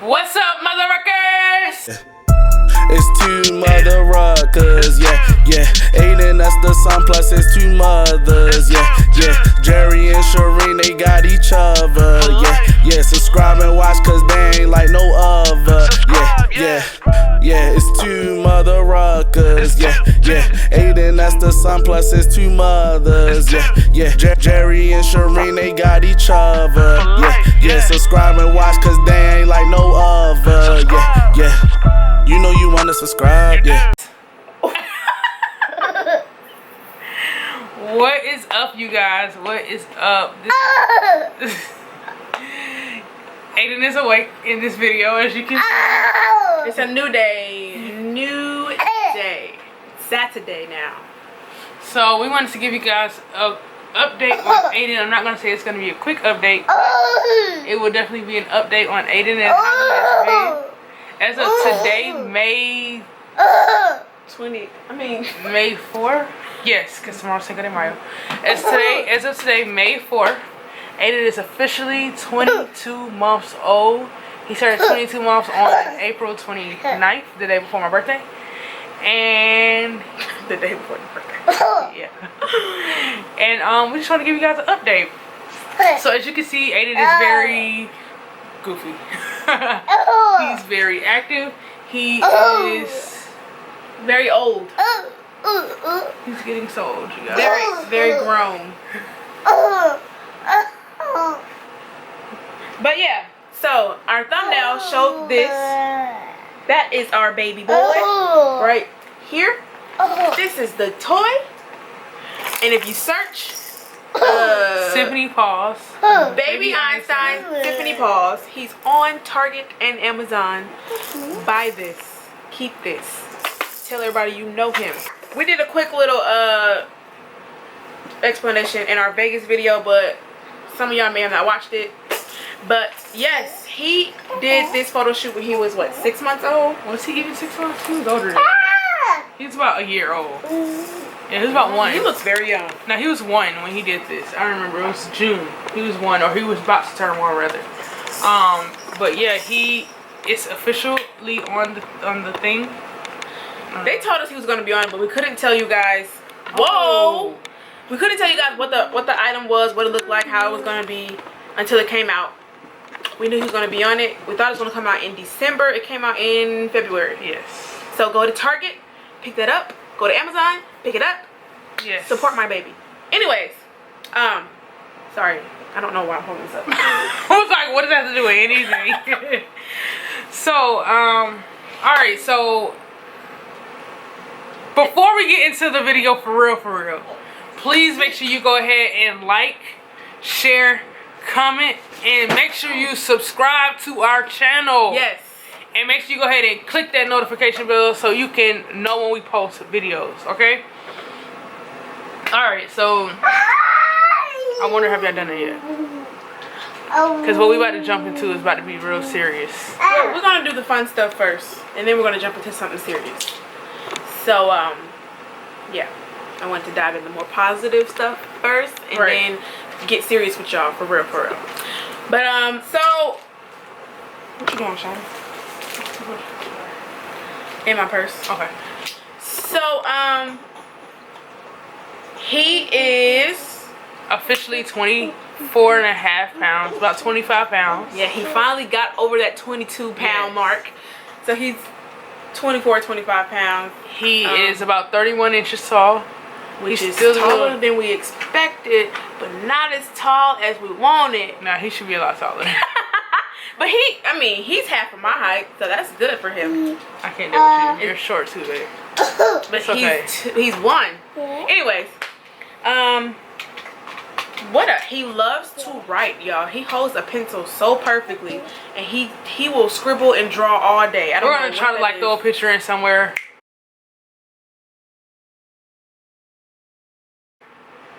What's up, motherfuckers? It's two mother ruckers, yeah. Aiden, that's the son, plus it's two mothers, yeah. Jerry and Shireen, they got each other, yeah. Subscribe and watch, cause they ain't like no other, yeah. It's two mother ruckers, yeah. Aiden, that's the son, plus it's two mothers, yeah. Jerry and Shireen, they got each other, yeah. Subscribe and watch, cause they ain't like no other, yeah. You know you wanna subscribe, yeah. What is up, you guys? What is up? Aiden is awake in this video, as you can see. It's a new day. Saturday now. So we wanted to give you guys an update on Aiden. I'm not going to say it's going to be a quick update. It will definitely be an update on Aiden and how he has been. As of today, May 4? Yes, because tomorrow's Cinco de Mayo. As of today, May 4th, Aiden is officially 22 months old. He started 22 months on April 29th, the day before my birthday. And the day before the birthday. Yeah. And we just want to give you guys an update. So as you can see, Aiden is very goofy. He's very active. He is very old. He's getting so old, you guys. Very grown. But yeah, so our thumbnail showed this. That is our baby boy right here. This is the toy. And if you search Symphony Paws, Baby Einstein Symphony Paws, he's on Target and Amazon. Buy this. Keep this. Tell everybody you know him. We did a quick little explanation in our Vegas video, but some of y'all may have not watched it. But yes, he did this photo shoot when he was what, 6 months old? Was he even 6 months? He was older than that. He was about a year old. Yeah, he was about 1. He looks very young. Now he was 1 when he did this. I remember it was June. He was 1, or he was about to turn 1 rather. But yeah, he is officially on the thing. They told us he was gonna be on it, but we couldn't tell you guys. Whoa! We couldn't tell you guys what the item was, what it looked like, how it was gonna be until it came out. We knew he was gonna be on it. We thought it was gonna come out in December. It came out in February. Yes. So go to Target, pick that up. Go to Amazon, pick it up. Yes. Support my baby. Anyways, sorry, I don't know why I'm holding this up. I was like, what does that have to do with anything? So, alright, so before we get into the video for real, please make sure you go ahead and like, share, comment, and make sure you subscribe to our channel. Yes. And make sure you go ahead and click that notification bell so you can know when we post videos, okay? Alright, so I wonder have y'all done it yet? Because what we about to jump into is about to be real serious. Yeah, we're going to do the fun stuff first, and then we're going to jump into something serious. So, yeah, I want to dive into more positive stuff first, and then get serious with y'all, for real. But, so, what you doing, Sean? In my purse. Okay. So, he is officially 24.5 pounds, about 25 pounds. Yeah, he finally got over that 22-pound mark. So he's 24, 25 pounds. He is about 31 inches tall. Which is still taller than we expected, but not as tall as we wanted. Nah, he should be a lot taller. But he's half of my height, so that's good for him. I can't do it with you. You're short too, babe. But he's 1. Anyways, he loves to write, y'all. He holds a pencil so perfectly, and he will scribble and draw all day. We're gonna try to like throw a picture in somewhere.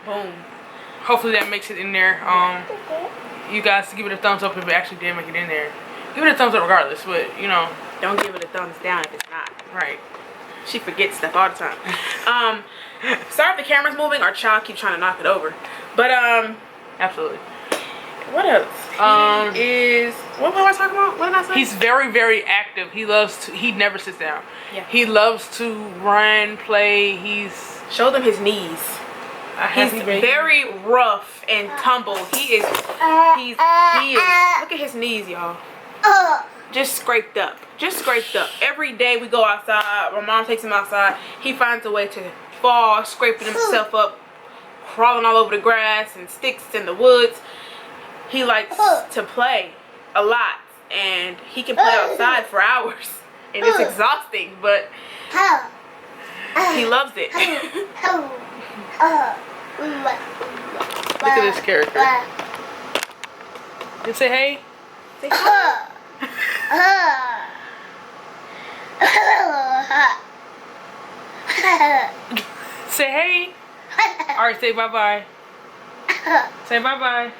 Boom. Hopefully that makes it in there. You guys give it a thumbs up if it actually did make it in there. Give it a thumbs up regardless, but you know, don't give it a thumbs down if it's not. Right. She forgets stuff all the time. Sorry if the camera's moving. Our child keeps trying to knock it over. But absolutely. What else? He is. What was I talking about? What did I say? He's very, very active. He loves to. He never sits down. Yeah. He loves to run, play. He's. Show them his knees. He's very rough and tumble. He is. He is. Look at his knees, y'all. Just scraped up. Just scraped up. Every day we go outside. My mom takes him outside. He finds a way to fall, scraping himself up, crawling all over the grass and sticks in the woods. He likes to play a lot, and he can play outside for hours, and it's exhausting, but he loves it. Look at this character. You say hey? Say hi. Say hey. Alright, say bye-bye. Say bye-bye.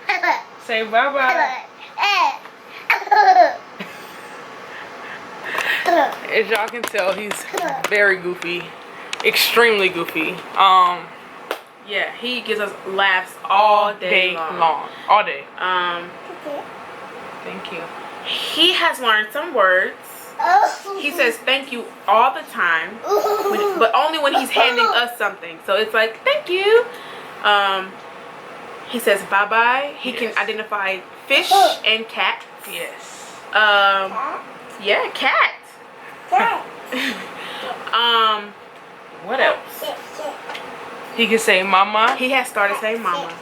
Say bye-bye. As y'all can tell, he's very goofy. Extremely goofy. Yeah, he gives us laughs all day long. All day. Thank you. He has learned some words. He says thank you all the time, but only when he's handing us something. So it's like, thank you. He says bye-bye. He can identify fish and cats. Yes. Yeah, cat. What else? He can say mama. He has started saying mama.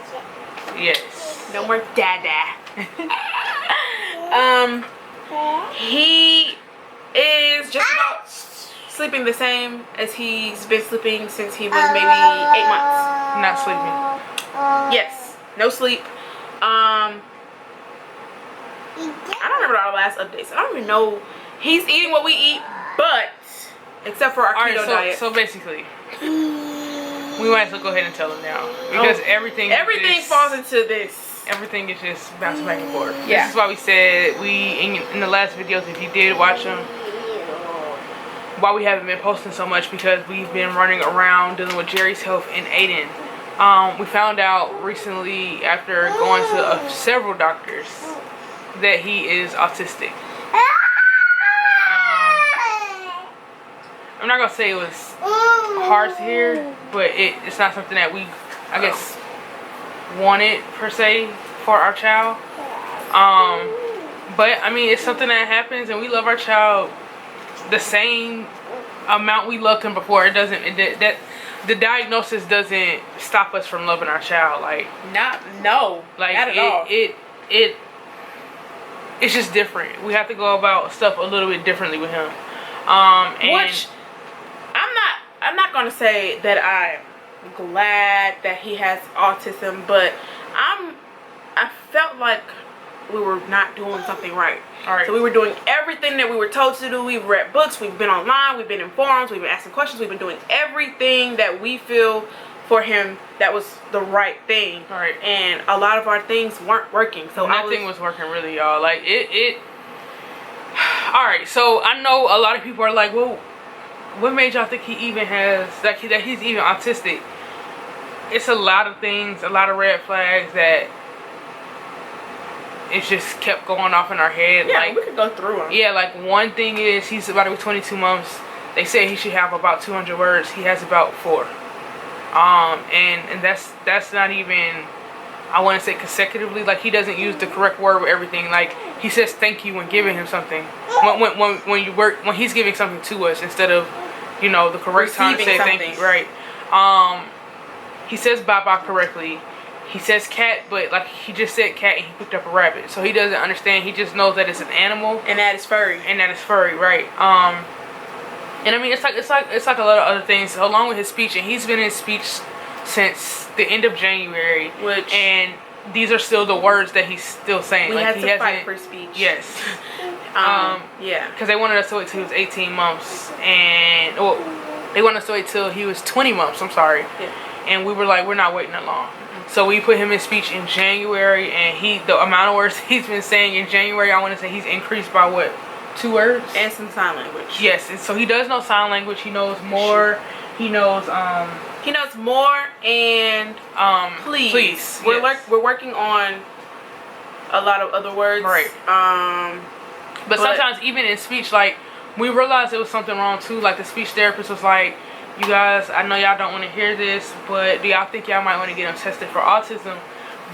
Yes. No more dada. He is just about sleeping the same as he's been sleeping since he was maybe 8 months. Not sleeping. Yes, no sleep. I don't remember our last updates. I don't even know. He's eating what we eat, but except for our keto diet. So basically, we might as well go ahead and tell them now, because everything falls into this. Everything is just bouncing back and forth. Yeah. This is why we said in the last videos, if you did watch them, why we haven't been posting so much, because we've been running around dealing with Jerry's health and Aiden. We found out recently, after going to several doctors, that he is autistic. I'm not gonna say it was hard to hear, but it's not something that we, I guess, wanted per se for our child. But I mean, it's something that happens, and we love our child the same amount we loved him before. It doesn't. The diagnosis doesn't stop us from loving our child. Like not at all. It's just different. We have to go about stuff a little bit differently with him. Which I'm not gonna say that I'm glad that he has autism, but I felt like we were not doing something right. So we were doing everything that we were told to do. We've read books, we've been online, we've been in forums, we've been asking questions, we've been doing everything that we feel for him that was the right thing. And a lot of our things weren't working. So nothing was working really, y'all. Like alright, so I know a lot of people are like, well, what made y'all think he even has that he's even autistic? It's a lot of things, a lot of red flags that it's just kept going off in our head. Yeah, like, we could go through them. Yeah, like one thing is he's about to be 22 months. They say he should have about 200 words. He has about 4. And that's not even, I want to say consecutively. Like, he doesn't use the correct word with everything. Like, he says thank you when giving him something. When he's giving something to us, instead of, you know, the correct time to say thank you. Right. He says bye-bye correctly. He says cat, but like he just said cat and he picked up a rabbit. So he doesn't understand. He just knows that it's an animal. And that is furry. Right. And I mean, it's like a lot of other things along with his speech. And he's been in speech since the end of January. And these are still the words that he's still saying. He has to fight for speech. Yes. Yeah. Because they wanted us to wait till he was 18 months. And, well, they wanted us to wait till he was 20 months. I'm sorry. Yeah. And we were like, we're not waiting that long. So we put him in speech in January, and the amount of words he's been saying in January, I want to say he's increased by what, 2 words? And some sign language. Yes, and so he does know sign language. He knows more. He knows more and please. Please. We're working on a lot of other words. Right. But sometimes even in speech, like, we realized it was something wrong too. Like, the speech therapist was like, you guys, I know y'all don't want to hear this, but do y'all think y'all might want to get him tested for autism?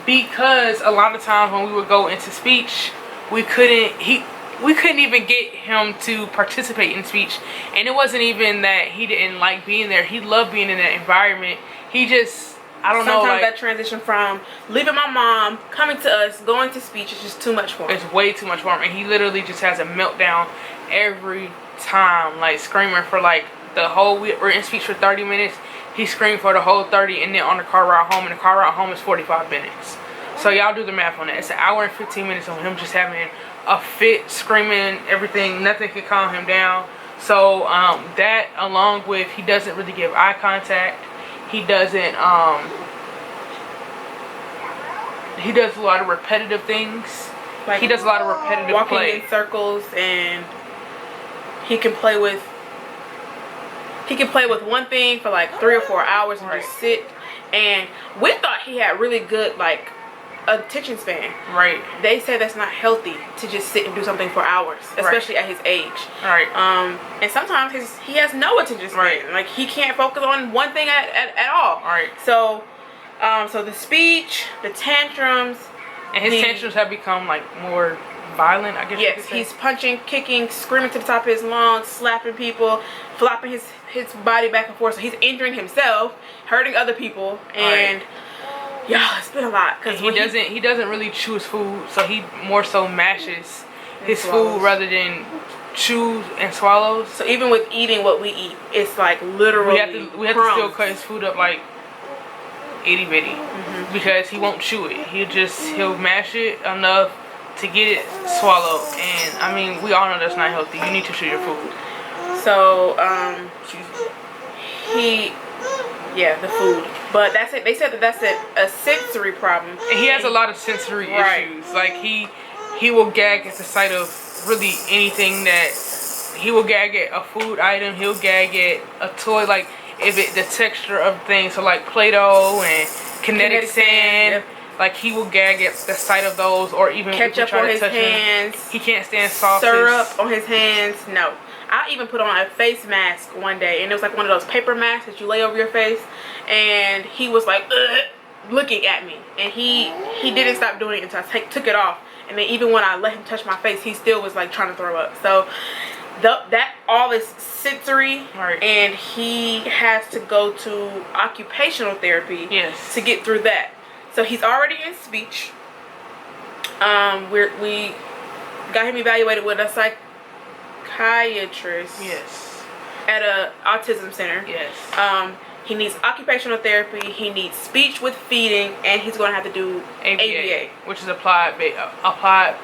Because a lot of times when we would go into speech, we couldn't even get him to participate in speech. And it wasn't even that he didn't like being there. He loved being in that environment. He just, I don't know. Sometimes that transition from leaving my mom, coming to us, going to speech is just too much for him. It's way too much for him. And he literally just has a meltdown every time, like screaming for like the whole, we're in speech for 30 minutes. He screamed for the whole 30, and then on the car ride home, and the car ride home is 45 minutes. So y'all do the math on that. It's an hour and 15 minutes of him just having a fit, screaming, everything. Nothing can calm him down. So that, along with, he doesn't really give eye contact. He doesn't, he does a lot of repetitive things. Like, he does a lot of repetitive walking play. in circles, and he can play with one thing for like 3 or 4 hours and just sit. And we thought he had really good like attention span. Right. They say that's not healthy to just sit and do something for hours, especially at his age. Right. And sometimes he has no attention span. Right. Like, he can't focus on one thing at all. Right. So so the speech, the tantrums, and his tantrums have become like more violent, I guess. Yes, he's punching, kicking, screaming to the top of his lungs, slapping people, flopping his body back and forth. So he's injuring himself, hurting other people, and yeah, it's been a lot. Because he doesn't really chew his food, so he more so mashes his food rather than chews and swallows. So even with eating what we eat, it's like literally we have to still cut his food up like itty bitty, because he won't chew it. He'll mash it enough to get it swallowed, and I mean, we all know that's not healthy. You need to chew your food. So the food, but that's it. They said that that's a sensory problem, and he has a lot of sensory issues. Like, he will gag at the sight of really anything. That he will gag at a food item, he'll gag at a toy, like if it the texture of things, so like Play-Doh and kinetic sand. Like, he will gag at the sight of those, or even ketchup on his hands. He can't stand sauces. Syrup on his hands. No. I even put on a face mask one day, and it was like one of those paper masks that you lay over your face, and he was like, ugh, looking at me, and he didn't stop doing it until I took it off. And then even when I let him touch my face, he still was like trying to throw up. So that all is sensory, and he has to go to occupational therapy to get through that. So he's already in speech. We got him evaluated with a psychiatrist. Yes. At a autism center. Yes. He needs occupational therapy. He needs speech with feeding, and he's going to have to do ABA, which is applied. I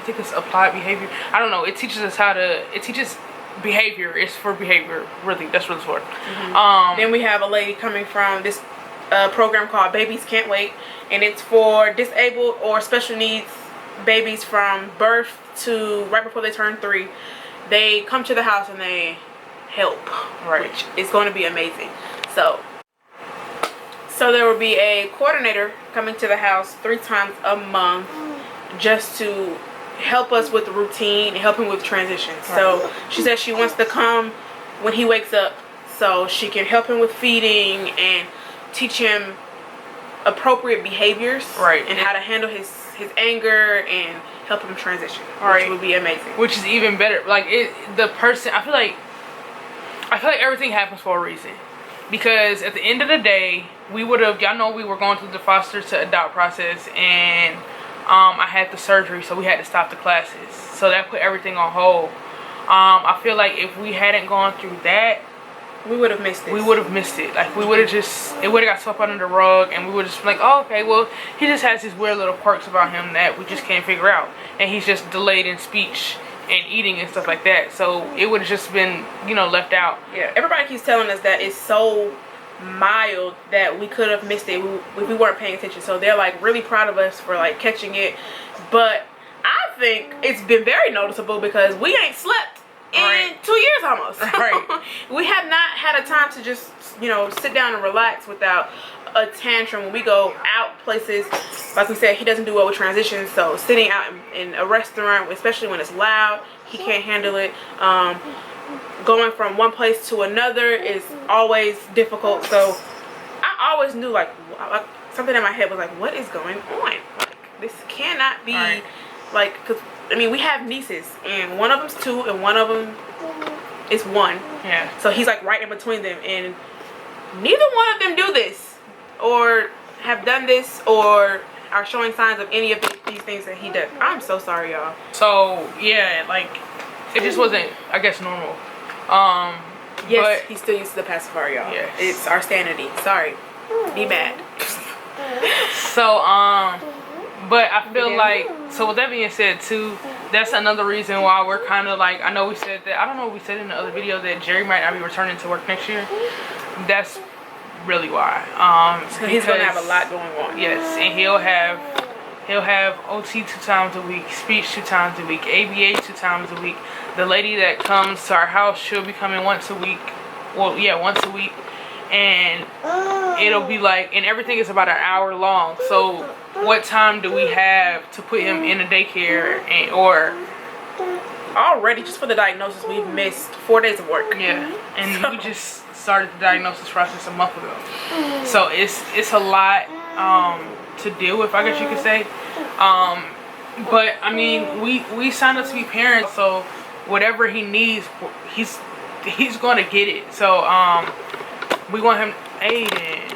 think it's applied behavior. I don't know. It teaches us how to. It teaches behavior. It's for behavior. Really, that's what it's for. Then we have a lady coming from this program called Babies Can't Wait, and it's for disabled or special needs babies from birth to right before they turn 3. They come to the house and they help, which is going to be amazing. So there will be a coordinator coming to the house 3 times a month just to help us with the routine and help him with transitions. So she says she wants to come when he wakes up so she can help him with feeding and teach him appropriate behaviors and how to handle his anger and help him transition, which would be amazing. Which is even better. Like, I feel like everything happens for a reason, because at the end of the day, we would have, y'all know, we were going through the foster to adopt process, and I had the surgery, so we had to stop the classes, so that put everything on hold. I feel like if we hadn't gone through that, we would have missed it. We would have missed it. Like, it would have got swept under the rug, and we would have just been like, oh, okay, well, he just has these weird little quirks about him that we just can't figure out. And he's just delayed in speech and eating and stuff like that. So it would have just been, left out. Yeah, everybody keeps telling us that it's so mild that we could have missed it if we weren't paying attention. So they're like really proud of us for like catching it. But I think it's been very noticeable because we ain't slept in 2 years almost. We have not had a time to just sit down and relax without a tantrum when we go out places. Like we said, he doesn't do well with transitions. So sitting out in a restaurant, especially when it's loud, he can't handle it. Going from one place to another is always difficult. So I always knew like something in my head was like, what is going on? Like, this cannot be like, because I mean, we have nieces, and one of them's 2 and one of them is 1. Yeah. So he's like right in between them, and neither one of them do this or have done this or are showing signs of any of these things that he does. I'm so sorry, y'all. So yeah, like it just wasn't, I guess, normal. Yes, but he's still used to the pacifier, y'all. Yes. It's our sanity. Sorry. Be mad. So but I feel like, so with that being said too, that's another reason why we're kind of like, I know we said that, I don't know if we said in the other video that Jerry might not be returning to work next year. That's really why. So he's gonna have a lot going on. Yes, and he'll have OT 2 times a week, speech 2 times a week, ABA 2 times a week. The lady that comes to our house, she'll be coming once a week. Well, yeah, once a week. And it'll be like, and everything is about an hour long. So what time do we have to put him in a daycare? And or already, just for the diagnosis, we've missed 4 days of work. Yeah, and we just started the diagnosis process a month ago. So it's a lot to deal with, I guess you could say. But I mean, we signed up to be parents, so whatever he needs, he's gonna get it. So we want him, Aiden.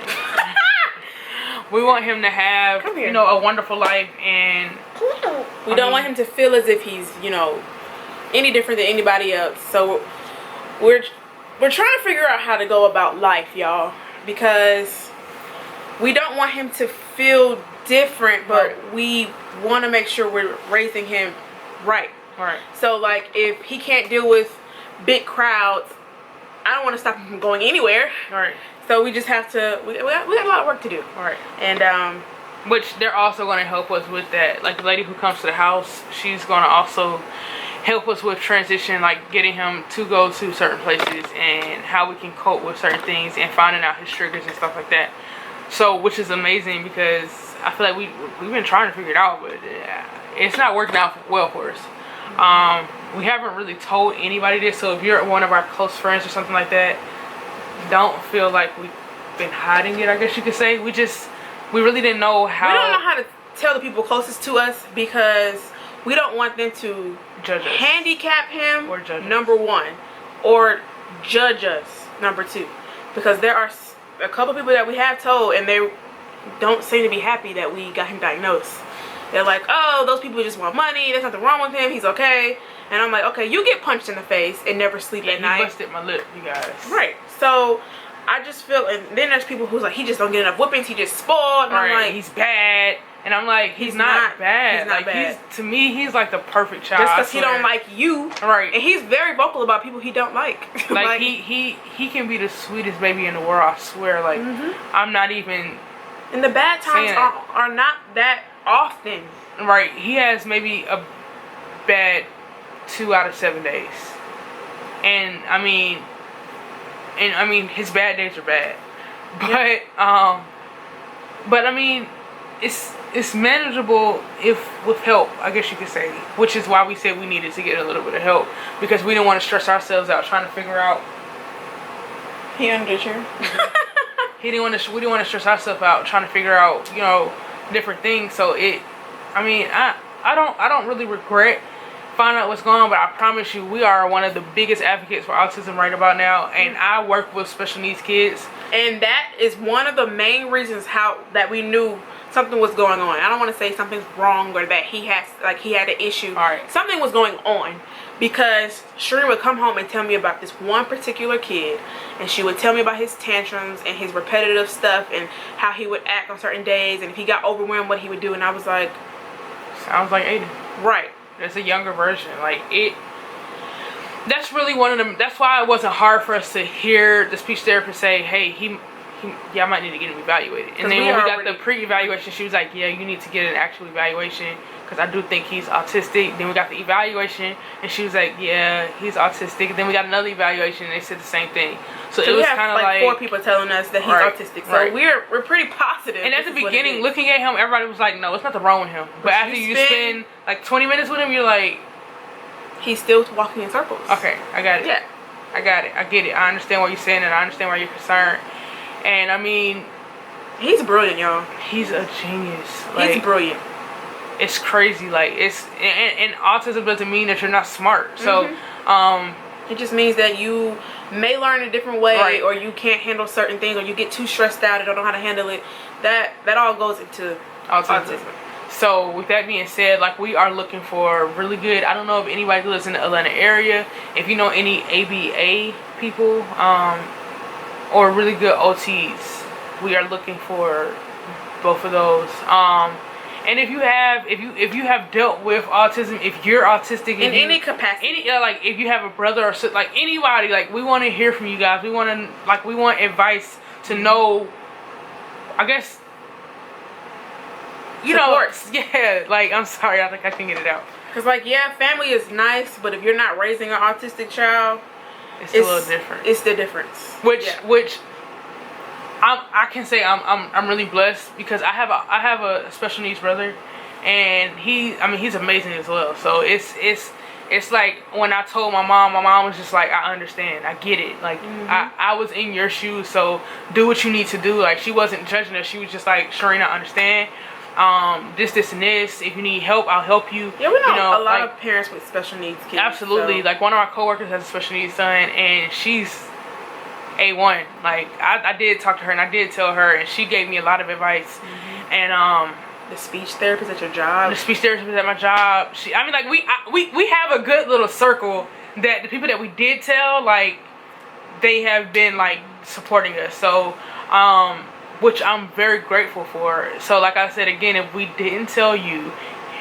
We want him to have, you know, a wonderful life, and we don't want him to feel as if he's, you know, any different than anybody else. So we're trying to figure out how to go about life, y'all, because we don't want him to feel different, but we want to make sure we're raising him right. So like, if he can't deal with big crowds, I don't want to stop him from going anywhere. So we just have to, we got a lot of work to do. And which they're also going to help us with that. Like the lady who comes to the house, she's going to also help us with transition, like getting him to go to certain places and how we can cope with certain things and finding out his triggers and stuff like that. So, which is amazing, because I feel like we've been trying to figure it out, but it's not working out well for us. We haven't really told anybody this, so if you're one of our close friends or something like that, don't feel like we've been hiding it, I guess you could say. We really didn't know how. We don't know how to tell the people closest to us, because we don't want them to judge us, handicap him, or judge number 1, or judge us, number 2, because there are a couple people that we have told, and they don't seem to be happy that we got him diagnosed. They're like, oh, those people just want money, there's nothing wrong with him, he's okay. And I'm like, okay, you get punched in the face and never sleep at night. He busted my lip, you guys. Right. So I just feel, and then there's people who's like, he just don't get enough whippings, he just spoiled. And I'm like, he's bad. And I'm like, he's not bad. He's not bad. To me, he's like the perfect child. Just because he don't like you. Right. And he's very vocal about people he don't like. Like, he can be the sweetest baby in the world, I swear. Like, I'm not even. And the bad times are not that often. Right. He has maybe a bad 2 out of 7 days. And I mean, his bad days are bad. But I mean, it's manageable if with help, I guess you could say, which is why we said we needed to get a little bit of help, because we didn't want to stress ourselves out trying to figure out. He under the chair. We didn't want to stress ourselves out trying to figure out, you know, different things. So I don't really regret finding out what's going on, but I promise you, we are one of the biggest advocates for autism right about now, and I work with special needs kids, and that is one of the main reasons that we knew something was going on. I don't want to say something's wrong or that he had an issue. Something was going on, because Shireen would come home and tell me about this one particular kid, and she would tell me about his tantrums and his repetitive stuff and how he would act on certain days, and if he got overwhelmed, what he would do. And I was like, sounds like Aiden. Right. It's a younger version. Like, that's really one of them. That's why it wasn't hard for us to hear the speech therapist say, hey, he yeah, I might need to get him evaluated. And then when we got the pre-evaluation, she was like, yeah, you need to get an actual evaluation because I do think he's autistic. Then we got the evaluation, and she was like, yeah, he's autistic. Then we got another evaluation, and they said the same thing. So it was kind of like 4 people telling us that he's autistic. So we're pretty positive. And at the beginning, looking at him, everybody was like, no, it's nothing wrong with him. But after you spend like 20 minutes with him, you're like, he's still walking in circles. Okay, I got it. Yeah. I got it. I get it. I understand what you're saying, and I understand why you're concerned. And I mean, he's brilliant, y'all. He's a genius. Like, he's brilliant. It's crazy. Like, it's and autism doesn't mean that you're not smart. So, it just means that you may learn a different way, or you can't handle certain things, or you get too stressed out and don't know how to handle it. That all goes into autism. So with that being said, like, we are looking for really good, I don't know if anybody lives in the Atlanta area, if you know any ABA people, or really good OTs, we are looking for both of those. And if you have dealt with autism, if you're autistic in any capacity, like if you have a brother or like anybody, like, we want to hear from you guys. We want advice to know, I guess, you know, yeah, like, I'm sorry, I think I can get it out. Because, like, yeah, family is nice, but if you're not raising an autistic child, it's a little different. It's the difference. Which I can say I'm really blessed because I have a special needs brother, and he's amazing as well. So it's like when I told my mom was just like, I understand, I get it. Like, I was in your shoes, so do what you need to do. Like, she wasn't judging us. She was just like, Sharina, I understand. This and this. If you need help, I'll help you. Yeah, we know a lot of parents with special needs kids. Absolutely. So. Like, one of our coworkers has a special needs son, and she's A1. Like, I did talk to her, and I did tell her, and she gave me a lot of advice. And the speech therapist at your job. The speech therapist at my job. I mean, like, we have a good little circle that the people that we did tell, like, they have been, like, supporting us. So, which I'm very grateful for. So, like I said again, if we didn't tell you,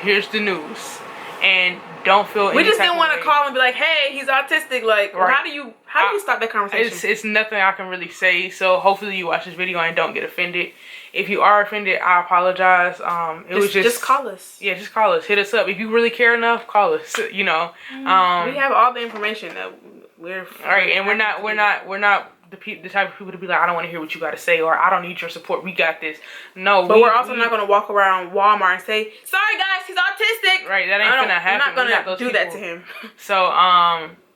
here's the news, and don't feel. We just didn't want to call and be like, "Hey, he's autistic." Like, how do you stop that conversation? It's nothing I can really say. So hopefully you watch this video and don't get offended. If you are offended, I apologize. Just call us. Yeah, just call us. Hit us up if you really care enough. Call us. You know, we have all the information that we're alright, and we're not the type of people to be like, I don't want to hear what you got to say, or I don't need your support, we got this. No, but we're also not going to walk around Walmart and say, sorry guys, he's autistic. Right, that ain't gonna happen. I'm not going to do that to him. So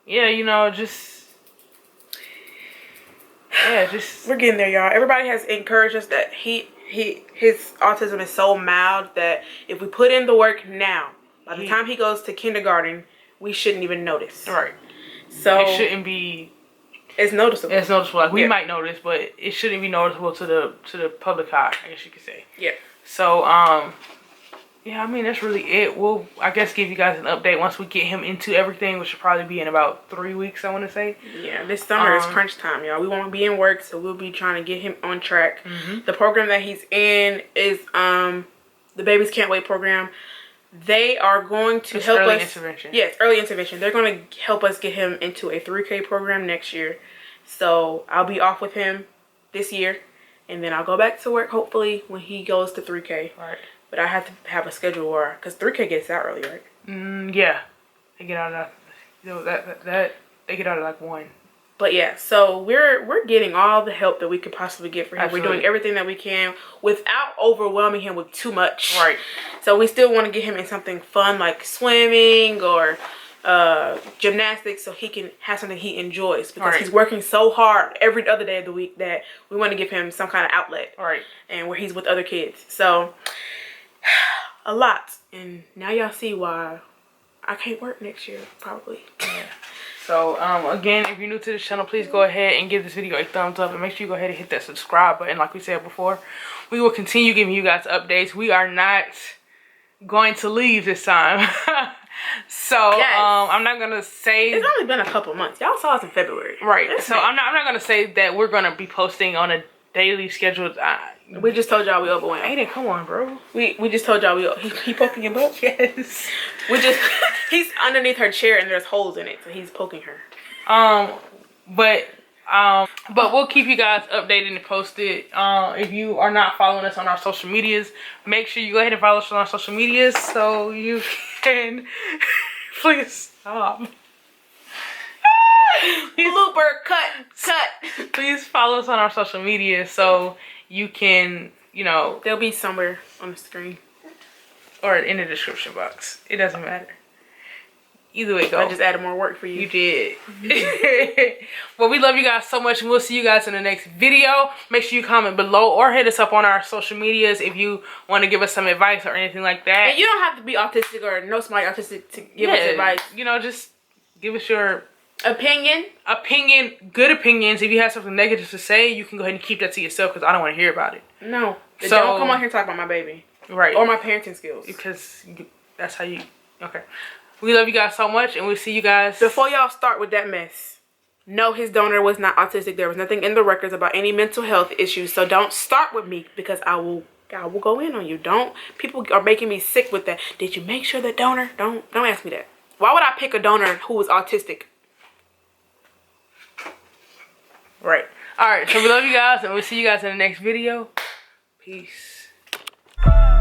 yeah, you know, just we're getting there, y'all. Everybody has encouraged us that his autism is so mild that if we put in the work now, by the time he goes to kindergarten, we shouldn't even notice. Right. So it shouldn't be. It's noticeable. It's noticeable. Like, we might notice, but it shouldn't be noticeable to the public eye, I guess you could say. Yeah. So, yeah, I mean, that's really it. We'll, I guess, give you guys an update once we get him into everything, which should probably be in about 3 weeks, I want to say. Yeah, this summer is crunch time, y'all. We won't be in work, so we'll be trying to get him on track. The program that he's in is the Babies Can't Wait program. They are going to help us. Early intervention. Yes, early intervention. They're going to help us get him into a 3K program next year. So I'll be off with him this year, and then I'll go back to work hopefully when he goes to 3K. Right. But I have to have a schedule where, because 3K gets out early, right? Yeah, they get out of they get out at like 1. But yeah, so we're getting all the help that we could possibly get for him. Absolutely. We're doing everything that we can without overwhelming him with too much. Right. So we still want to get him in something fun like swimming or gymnastics, so he can have something he enjoys, because he's working so hard every other day of the week that we want to give him some kind of outlet. Right. And where he's with other kids. So a lot. And now y'all see why I can't work next year, probably. Yeah. So, again, if you're new to this channel, please go ahead and give this video a thumbs up. And make sure you go ahead and hit that subscribe button. Like we said before, we will continue giving you guys updates. We are not going to leave this time. So, yes. I'm not going to say... It's only been a couple months. Y'all saw us in February. Right. So, I'm not going to say that we're going to be posting on a daily schedule. We just told y'all we overwhelmed. Aiden, come on, bro. We just told y'all he poking your butt? Yes. He's underneath her chair and there's holes in it, so he's poking her. But But we'll keep you guys updated and posted. If you are not following us on our social medias, make sure you go ahead and follow us on our social medias so you can please stop. Blooper, cut. Please follow us on our social media so you can, you know, they'll be somewhere on the screen or in the description box. It doesn't matter. Either way, go. I just added more work for you. You did. Well, we love you guys so much, and we'll see you guys in the next video. Make sure you comment below or hit us up on our social medias if you want to give us some advice or anything like that. And you don't have to be autistic or know somebody autistic to give us advice. You know, just give us your opinion. Good opinions. If you have something negative to say, you can go ahead and keep that to yourself because I don't want to hear about it. No. So, don't come on here and talk about my baby. Right. Or my parenting skills. Because that's how you... Okay. We love you guys so much, and we'll see you guys. Before y'all start with that mess, no, his donor was not autistic. There was nothing in the records about any mental health issues. So don't start with me because I will go in on you. People are making me sick with that. Did you make sure the donor? Don't ask me that. Why would I pick a donor who was autistic? Right. All right. So we love you guys, and we'll see you guys in the next video. Peace.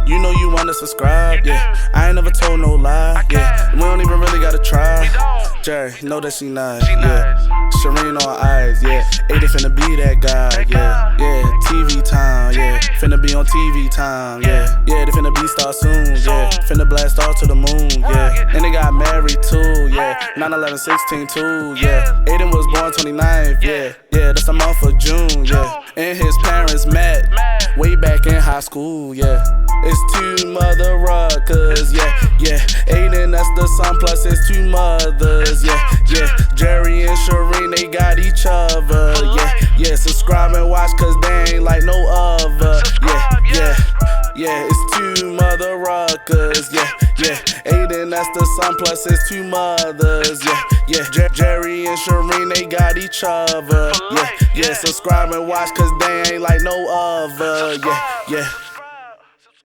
You know you wanna subscribe, yeah. I ain't never told no lie, yeah. We don't even really gotta try. Jerry, know that she nice, yeah. Shireen on eyes, yeah. Aiden finna be that guy, yeah. Yeah, TV time, yeah. Finna be on TV time, yeah. Yeah, they finna be star soon, yeah. Finna blast off to the moon, yeah. And they got married too, yeah. 9/11/16 too, yeah. Aiden was born 29th, yeah. Yeah, that's the month of June, yeah. And his parents met way back in high school, yeah. It's 2 mother ruckers, yeah. Aiden, that's the son, plus it's 2 mothers, yeah. Jerry and Shireen, they got each other, yeah. Subscribe and watch, cause they ain't like no other, yeah. It's 2 mother ruckers, yeah. Aiden, that's the son, plus it's 2 mothers, yeah. Jerry and Shireen, they got each other, yeah. Subscribe and watch, cause they ain't like no other, yeah.